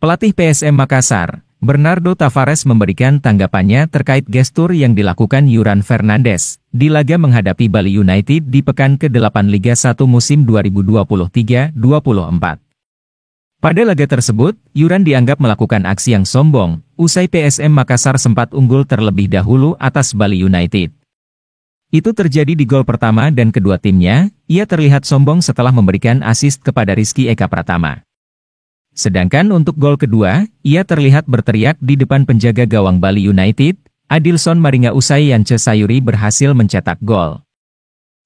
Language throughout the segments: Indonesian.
Pelatih PSM Makassar, Bernardo Tavares memberikan tanggapannya terkait gestur yang dilakukan Yuran Fernandes di laga menghadapi Bali United di pekan ke-8 Liga 1 musim 2023-24. Pada laga tersebut, Yuran dianggap melakukan aksi yang sombong, usai PSM Makassar sempat unggul terlebih dahulu atas Bali United. Itu terjadi di gol pertama dan kedua timnya, ia terlihat sombong setelah memberikan assist kepada Rizky Eka Pratama. Sedangkan untuk gol kedua, ia terlihat berteriak di depan penjaga gawang Bali United, Adilson Maringa usai Yance Sayuri berhasil mencetak gol.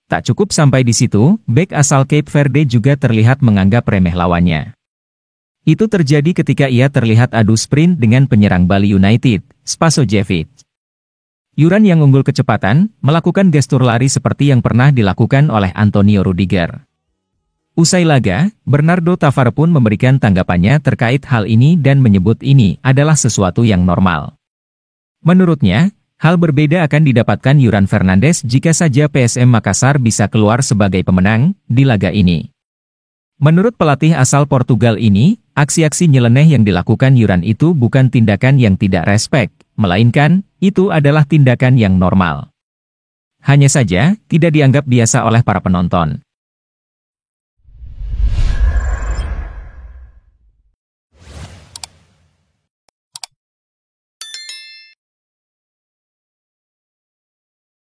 Tak cukup sampai di situ, bek asal Cape Verde juga terlihat menganggap remeh lawannya. Itu terjadi ketika ia terlihat adu sprint dengan penyerang Bali United, Spasojevic. Yuran yang unggul kecepatan, melakukan gestur lari seperti yang pernah dilakukan oleh Antonio Rudiger. Usai laga, Bernardo Tavares pun memberikan tanggapannya terkait hal ini dan menyebut ini adalah sesuatu yang normal. Menurutnya, hal berbeda akan didapatkan Yuran Fernandes jika saja PSM Makassar bisa keluar sebagai pemenang di laga ini. Menurut pelatih asal Portugal ini, aksi-aksi nyeleneh yang dilakukan Yuran itu bukan tindakan yang tidak respek, melainkan itu adalah tindakan yang normal. Hanya saja, tidak dianggap biasa oleh para penonton.